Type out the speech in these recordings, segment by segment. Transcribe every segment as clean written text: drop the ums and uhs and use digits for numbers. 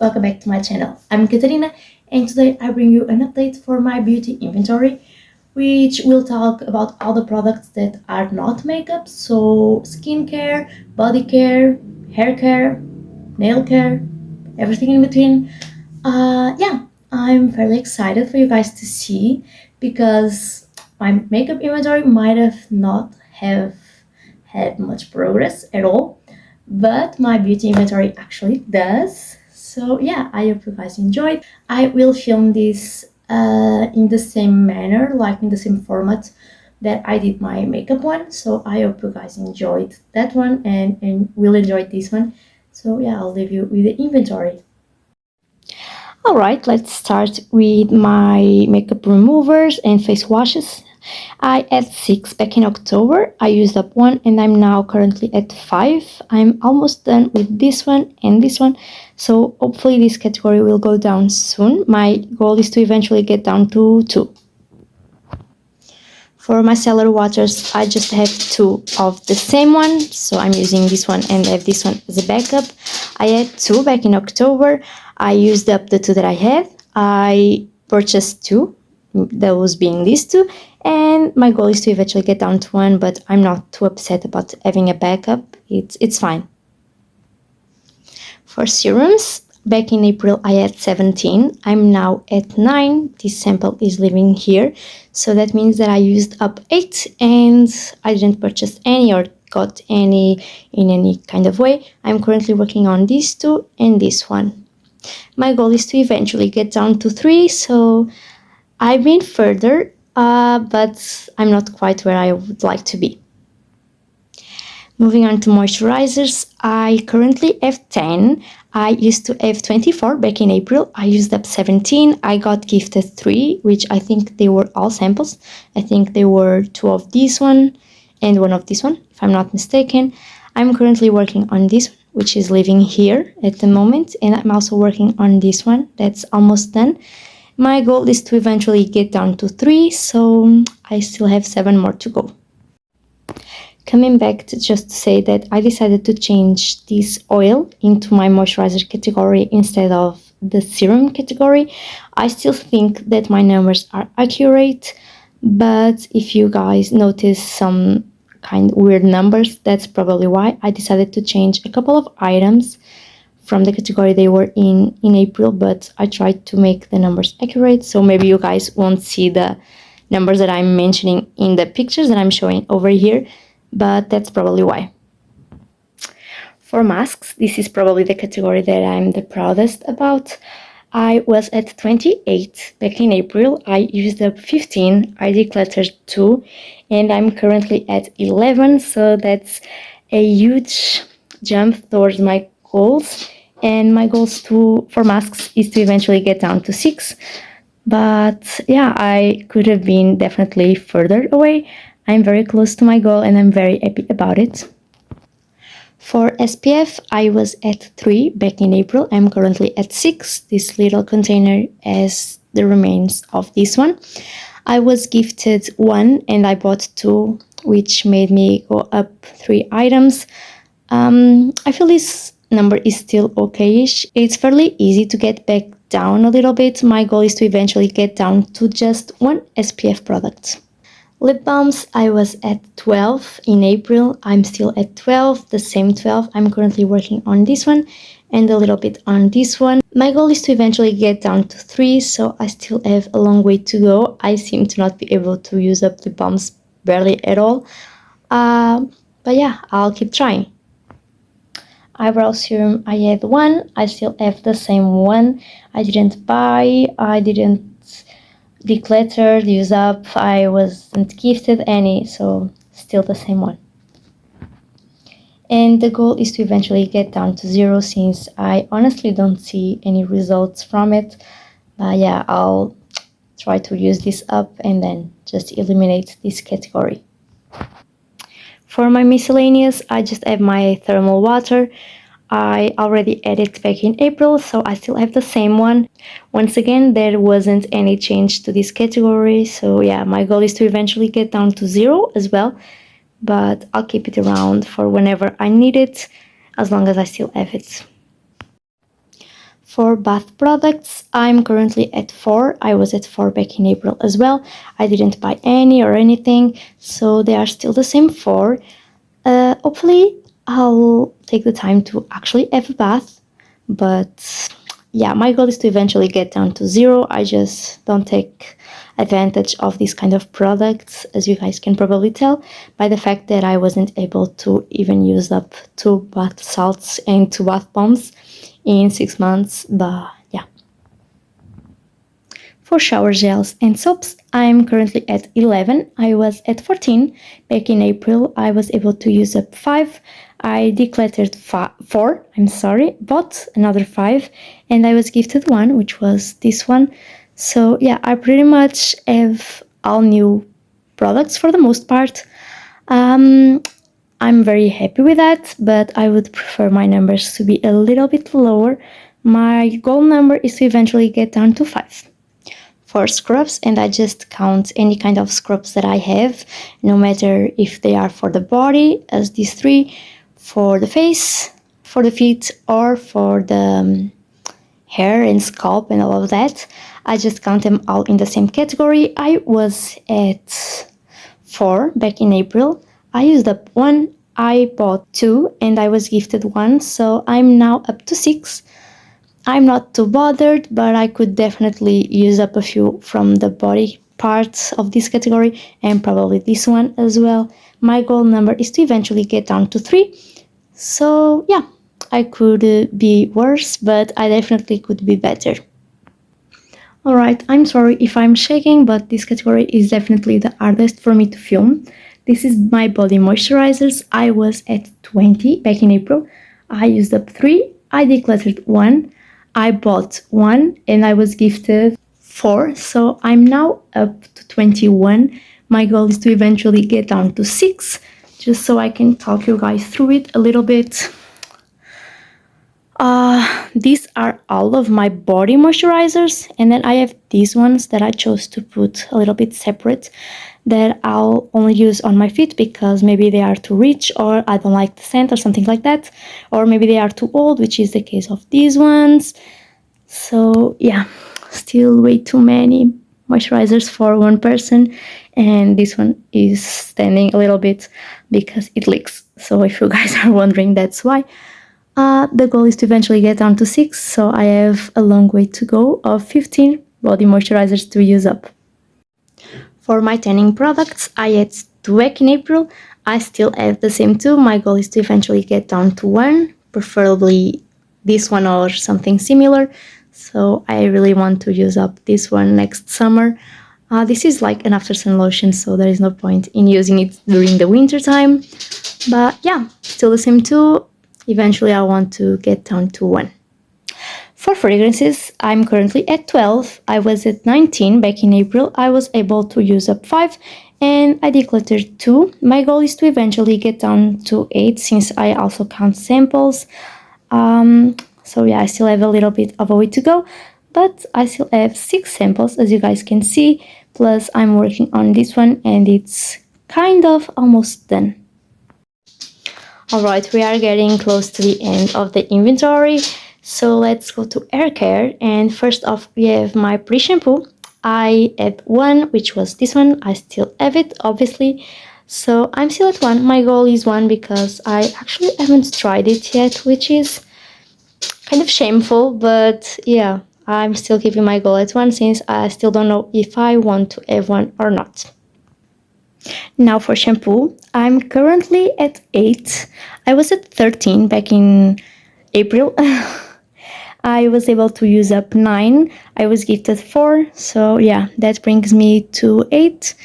welcome back to my channel. I'm Katarina and today I bring you an update for my beauty inventory, which will talk about all the products that are not makeup, so skincare, body care, hair care, nail care, everything in between. Yeah, I'm fairly excited for you guys to see because my makeup inventory might have not have had much progress at all, but my beauty inventory actually does. So yeah, I hope you guys enjoyed. I will film this in the same manner, like in the same format that I did my makeup one. So I hope you guys enjoyed that one and will enjoy this one. So yeah, I'll leave you with the inventory. Alright, let's start with my makeup removers and face washes. I had 6 back in October. I used up 1 and I'm now currently at 5. I'm almost done with this one and this one. So hopefully this category will go down soon. My goal is to eventually get down to 2. For my micellar waters, I just have 2 of the same one. So I'm using this one and I have this one as a backup. I had 2 back in October. I used up the 2 that I had. I purchased 2, those being these 2. And my goal is to eventually get down to 1, but I'm not too upset about having a backup. It's fine. For serums, back in April I had 17. I'm now at 9. This sample is living here. So that means that I used up 8 and I didn't purchase any or got any in any kind of way. I'm currently working on these 2 and this one. My goal is to eventually get down to 3, so I've been further, but I'm not quite where I would like to be. Moving on to moisturizers, I currently have 10. I used to have 24 back in April. I used up 17. I got gifted 3, which I think they were all samples. I think they were 2 of this one and 1 of this one, if I'm not mistaken. I'm currently working on this one, which is living here at the moment, and I'm also working on this one that's almost done. My goal is to eventually get down to 3, so I still have 7 more to go. Coming back to just to say that I decided to change this oil into my moisturizer category instead of the serum category. I still think that my numbers are accurate, but if you guys notice some kind of weird numbers, that's probably why. I decided to change a couple of items from the category they were in April, but I tried to make the numbers accurate, so maybe you guys won't see the numbers that I'm mentioning in the pictures that I'm showing over here, but that's probably why. For masks, this is probably the category that I'm the proudest about. I was at 28 back in April. I used up 15, I decluttered 2, and I'm currently at 11, so that's a huge jump towards my goals. And my goals for masks is to eventually get down to 6. But yeah, I could have been definitely further away. I'm very close to my goal and I'm very happy about it. For SPF, I was at 3 back in April. I'm currently at 6. This little container has the remains of this one. I was gifted 1 and I bought 2, which made me go up 3 items. I feel this number is still okayish. It's fairly easy to get back down a little bit. My goal is to eventually get down to just 1 SPF product. Lip balms, I was at 12 in April. I'm still at 12, the same 12. I'm currently working on this one and a little bit on this one. My goal is to eventually get down to 3, so I still have a long way to go. I seem to not be able to use up lip balms barely at all. But yeah, I'll keep trying. Eyebrow serum, I had 1. I still have the same one. I didn't buy, I didn't decluttered, use up, I wasn't gifted any, so still the same one. And the goal is to eventually get down to 0 since I honestly don't see any results from it. But yeah, I'll try to use this up and then just eliminate this category. For my miscellaneous, I just have my thermal water. I already had it back in April, so I still have the same one. Once again, there wasn't any change to this category, so yeah, my goal is to eventually get down to 0 as well, but I'll keep it around for whenever I need it, as long as I still have it. For bath products, I'm currently at 4. I was at 4 back in April as well. I didn't buy any or anything, so they are still the same 4. Hopefully, I'll take the time to actually have a bath, but yeah, my goal is to eventually get down to 0. I just don't take advantage of these kind of products, as you guys can probably tell by the fact that I wasn't able to even use up 2 bath salts and 2 bath bombs in 6 months, but yeah. For shower gels and soaps, I'm currently at 11. I was at 14. Back in April, I was able to use up 5. I decluttered 4, bought another 5, and I was gifted 1, which was this one. So yeah, I pretty much have all new products for the most part. I'm very happy with that, but I would prefer my numbers to be a little bit lower. My goal number is to eventually get down to 5. For scrubs, and I just count any kind of scrubs that I have, no matter if they are for the body, as these 3, for the face, for the feet, or for the hair and scalp and all of that. I just count them all in the same category. I was at 4 back in April. I used up 1, I bought 2, and I was gifted 1, so I'm now up to 6. I'm not too bothered, but I could definitely use up a few from the body parts of this category, and probably this one as well. My goal number is to eventually get down to 3. So yeah, I could be worse, but I definitely could be better. Alright, I'm sorry if I'm shaking, but this category is definitely the hardest for me to film. This is my body moisturizers. I was at 20 back in April. I used up 3. I decluttered 1. I bought 1 and I was gifted 4. So I'm now up to 21. My goal is to eventually get down to 6, just so I can talk you guys through it a little bit. These are all of my body moisturizers, and then I have these ones that I chose to put a little bit separate, that I'll only use on my feet because maybe they are too rich, or I don't like the scent or something like that, or maybe they are too old, which is the case of these ones. So yeah, still way too many moisturizers for one person, and this one is standing a little bit because it leaks. So if you guys are wondering, that's why. The goal is to eventually get down to 6, so I have a long way to go of 15 body moisturizers to use up. For my tanning products, I had 2 back in April. I still have the same 2. My goal is to eventually get down to 1, preferably this one or something similar. So I really want to use up this one next summer. This is like an after sun lotion, so there is no point in using it during the winter time. But yeah, still the same 2. Eventually I want to get down to 1. For fragrances, I'm currently at 12. I was at 19 back in April. I was able to use up 5 and I decluttered 2. My goal is to eventually get down to 8 since I also count samples. So yeah, I still have a little bit of a way to go, but I still have 6 samples, as you guys can see. Plus I'm working on this one and it's kind of almost done. Alright, we are getting close to the end of the inventory, so let's go to hair care. And first off, we have my pre-shampoo. I had 1, which was this one. I still have it, obviously, so I'm still at 1. My goal is 1 because I actually haven't tried it yet, which is kind of shameful, but yeah, I'm still keeping my goal at 1 since I still don't know if I want to have 1 or not. Now for shampoo, I'm currently at 8. I was at 13 back in April. I was able to use up 9. I was gifted 4, so yeah, that brings me to 8.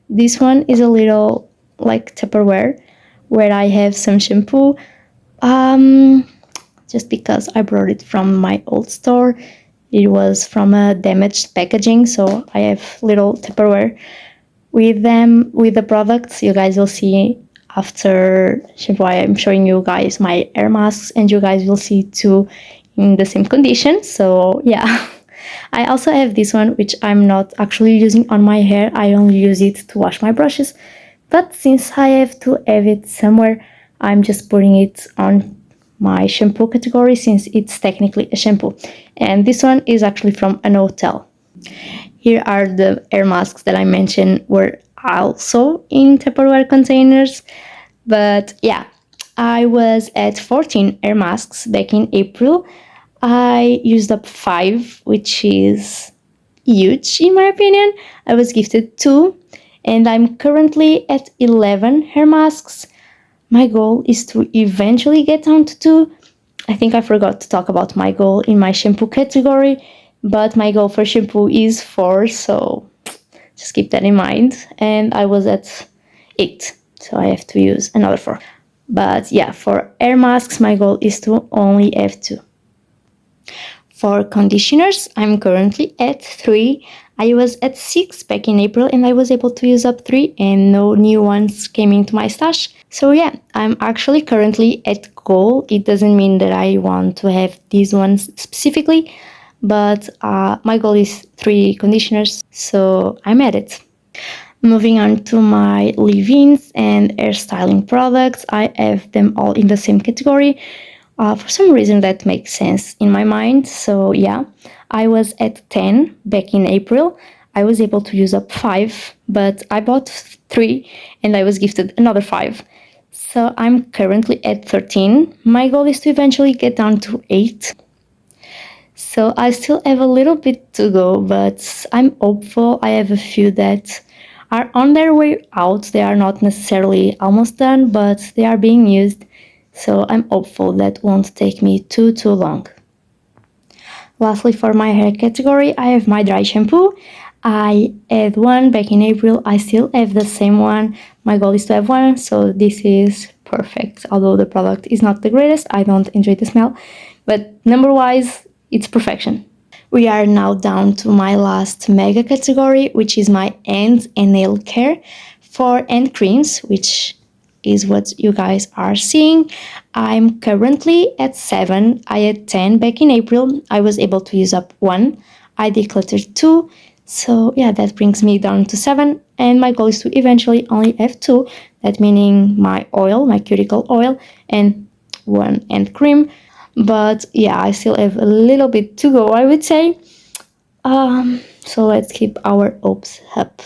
This one is a little like Tupperware, where I have some shampoo, just because I brought it from my old store. It was from a damaged packaging, so I have little Tupperware with them, with the products. You guys will see after shampoo, I'm showing you guys my hair masks, and you guys will see too in the same condition. So yeah, I also have this one, which I'm not actually using on my hair. I only use it to wash my brushes, but since I have to have it somewhere, I'm just putting it on my shampoo category since it's technically a shampoo. And this one is actually from an hotel. Here are the air masks that I mentioned were also in Tupperware containers. But yeah, I was at 14 air masks back in April. I used up 5, which is huge in my opinion. I was gifted 2, and I'm currently at 11 hair masks. My goal is to eventually get down to 2. I think I forgot to talk about my goal in my shampoo category, but my goal for shampoo is 4, so just keep that in mind. And I was at 8, so I have to use another 4. But yeah, for air masks, my goal is to only have 2. For conditioners, I'm currently at 3. I was at 6 back in April and I was able to use up 3 and no new ones came into my stash. So yeah, I'm actually currently at goal. It doesn't mean that I want to have these ones specifically, but my goal is 3 conditioners, so I'm at it. Moving on to my leave-ins and hair styling products, I have them all in the same category. For some reason that makes sense in my mind. So yeah, I was at 10 back in April. I was able to use up 5, but I bought 3 and I was gifted another 5. So I'm currently at 13. My goal is to eventually get down to 8. So I still have a little bit to go, but I'm hopeful. I have a few that are on their way out. They are not necessarily almost done, but they are being used. So I'm hopeful that won't take me too long. Lastly, for my hair category, I have my dry shampoo. I had 1 back in April. I still have the same one. My goal is to have 1, so this is perfect. Although the product is not the greatest, I don't enjoy the smell, but number-wise, it's perfection. We are now down to my last mega category, which is my hand and nail care. For hand creams, which is what you guys are seeing, I'm currently at 7. I had 10 back in April. I was able to use up 1. I decluttered 2. So yeah, that brings me down to 7. And my goal is to eventually only have 2. That meaning my oil, my cuticle oil, and 1 hand cream. But yeah, I still have a little bit to go, I would say. So let's keep our hopes up.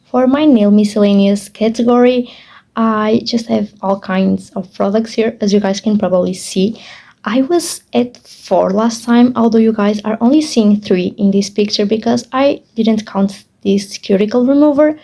For my nail miscellaneous category, I just have all kinds of products here, as you guys can probably see. I was at 4 last time, although you guys are only seeing 3 in this picture because I didn't count this cuticle remover.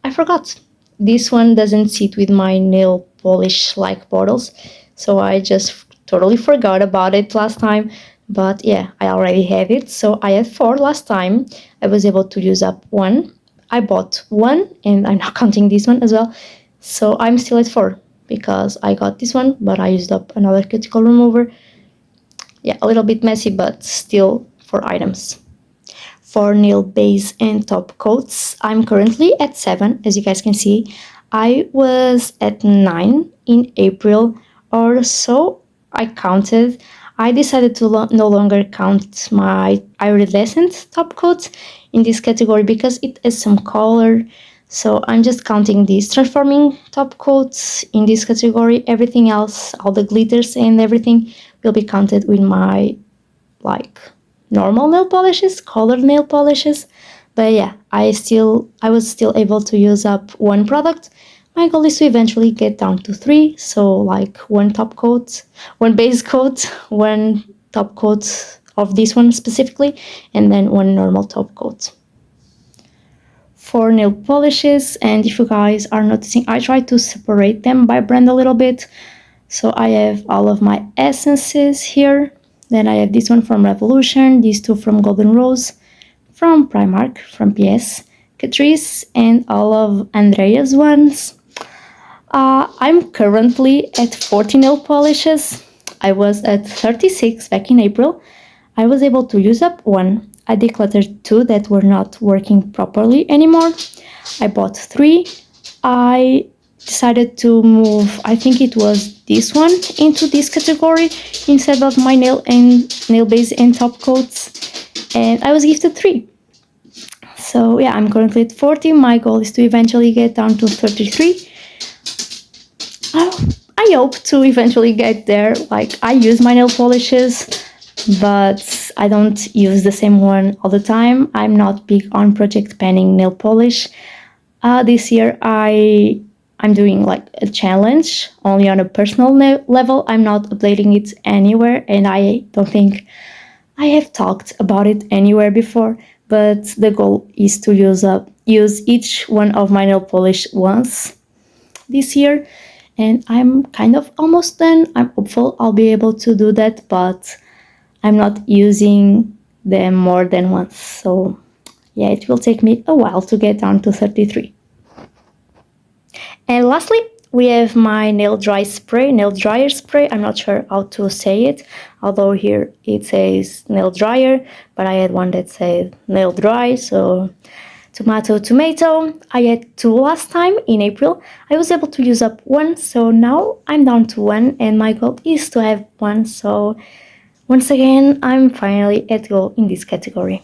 I forgot. This one doesn't sit with my nail polish-like bottles, so I just totally forgot about it last time. But yeah, I already have it, so I had 4 last time. I was able to use up 1. I bought 1 and I'm not counting this one as well. So I'm still at 4 because I got this one, but I used up another cuticle remover. Yeah, a little bit messy, but still 4 items. For nail base and top coats, I'm currently at 7, as you guys can see. I was at 9 in April or so. I counted. I decided to no longer count my iridescent top coats in this category because it has some color. So I'm just counting these transforming top coats in this category. Everything else, all the glitters and everything, will be counted with my normal nail polishes, colored nail polishes. But yeah, I was still able to use up 1 product. My goal is to eventually get down to 3, so 1 top coat, 1 base coat, 1 top coat of this one specifically, and then 1 normal top coat. For nail polishes, and if you guys are noticing, I try to separate them by brand a little bit. So I have all of my essences here. Then I have this one from Revolution, these 2 from Golden Rose, from Primark, from PS, Catrice, and all of Andrea's ones. I'm currently at 40 nail polishes. I was at 36 back in April. I was able to use up 1. I decluttered 2 that were not working properly anymore. I bought 3. I decided to move, I think it was this one, into this category instead of my nail base and top coats. And I was gifted 3. So yeah, I'm currently at 40. My goal is to eventually get down to 33. I I hope to eventually get there. Like, I use my nail polishes, but I don't use the same one all the time. I'm not big on project panning nail polish. This year I'm doing like a challenge only on a personal level. I'm not updating it anywhere, and I don't think I have talked about it anywhere before. But the goal is to use each one of my nail polish once this year, and I'm kind of almost done. I'm hopeful I'll be able to do that, but I'm not using them more than once. So yeah, it will take me a while to get down to 33. And lastly, we have my nail dryer spray. I'm not sure how to say it, although here it says nail dryer, but I had one that said nail dry, so tomato. I had 2 last time in April. I was able to use up 1, so now I'm down to 1, and my goal is to have 1, so once again, I'm finally at goal in this category.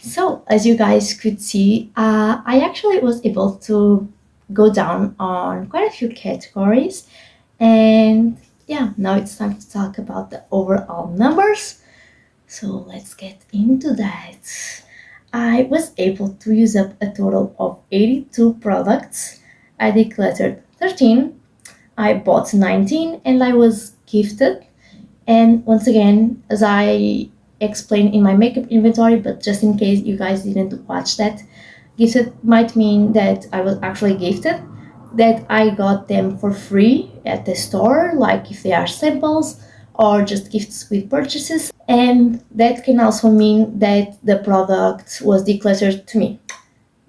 So, as you guys could see, I actually was able to go down on quite a few categories, and yeah, now it's time to talk about the overall numbers. So let's get into that. I was able to use up a total of 82 products. I decluttered 13, I bought 19, and I was gifted. And once again, as I explained in my makeup inventory, but just in case you guys didn't watch that, gifted might mean that I was actually gifted, that I got them for free at the store, like if they are samples or just gifts with purchases. And that can also mean that the product was decluttered to me.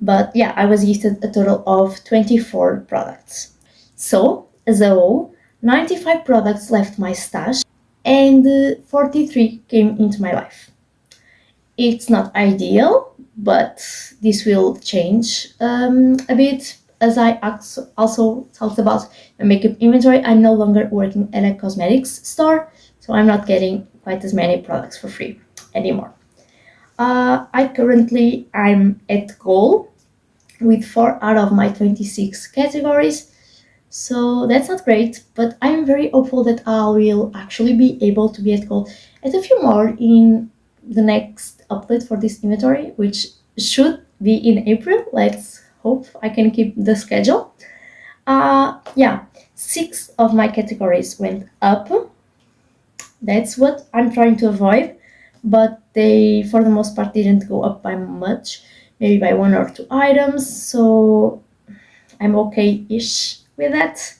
But yeah, I was gifted a total of 24 products. So, as a whole, 95 products left my stash and 43 came into my life. It's not ideal, but this will change a bit. As I also talked about my makeup inventory, I'm no longer working at a cosmetics store, so I'm not getting quite as many products for free anymore. I'm at goal with 4 out of my 26 categories. So that's not great, but I'm very hopeful that I will actually be able to be at goal at a few more in the next update for this inventory, which should be in April. Let's hope I can keep the schedule. Yeah, 6 of my categories went up. That's what I'm trying to avoid, but they, for the most part, didn't go up by much, maybe by 1 or 2 items, so I'm okay-ish with that.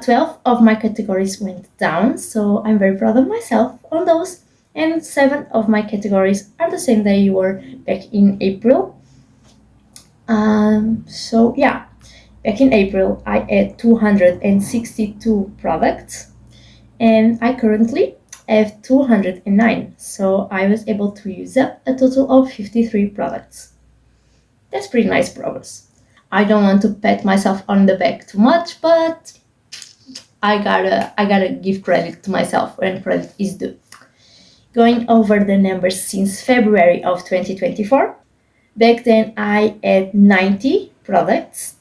12 of my categories went down, so I'm very proud of myself on those. And 7 of my categories are the same they were back in April. So yeah, back in April I had 262 products, and I currently have 209. So I was able to use up a total of 53 products. That's pretty nice progress. I don't want to pat myself on the back too much, but I gotta give credit to myself when credit is due. Going over the numbers since February of 2024, back then I had 90 products.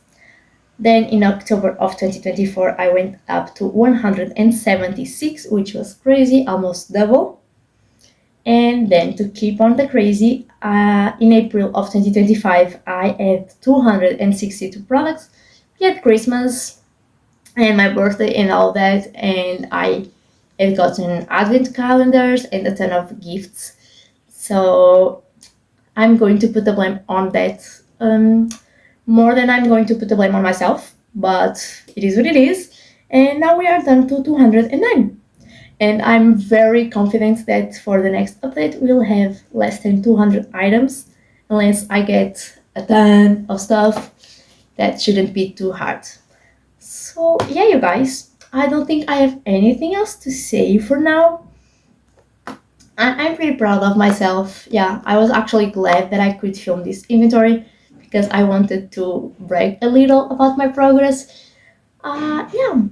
Then in October of 2024, I went up to 176, which was crazy, almost double. And then to keep on the crazy, in April of 2025, I had 262 products. We had Christmas and my birthday and all that, and I had gotten advent calendars and a ton of gifts. So I'm going to put the blame on that more than I'm going to put the blame on myself, but it is what it is. And now we are down to 209. And I'm very confident that for the next update, we'll have less than 200 items, unless I get a ton of stuff. That shouldn't be too hard. So yeah, you guys, I don't think I have anything else to say for now. I'm pretty proud of myself. Yeah, I was actually glad that I could film this inventory because I wanted to brag a little about my progress. Yeah,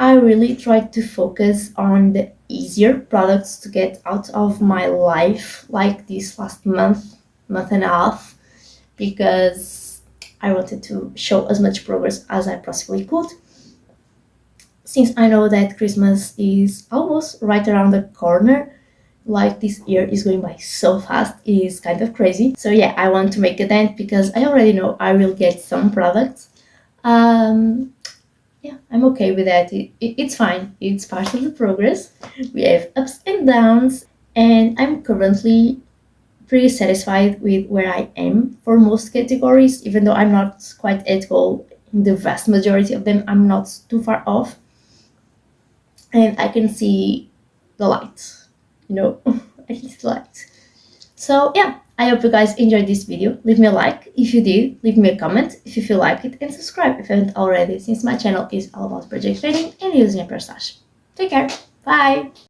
I really tried to focus on the easier products to get out of my life, like this last month and a half, because I wanted to show as much progress as I possibly could. Since I know that Christmas is almost right around the corner, like this year is going by so fast, it is kind of crazy. So yeah, I want to make a dent because I already know I will get some products. Yeah, I'm okay with that. It's fine. It's part of the progress. We have ups and downs, and I'm currently pretty satisfied with where I am for most categories, even though I'm not quite at goal in the vast majority of them. I'm not too far off, and I can see the light, you know, I can see the light. So yeah, I hope you guys enjoyed this video. Leave me a like if you did, leave me a comment if you feel like it, and subscribe if you haven't already, since my channel is all about project trading and using a Stash. Take care, bye!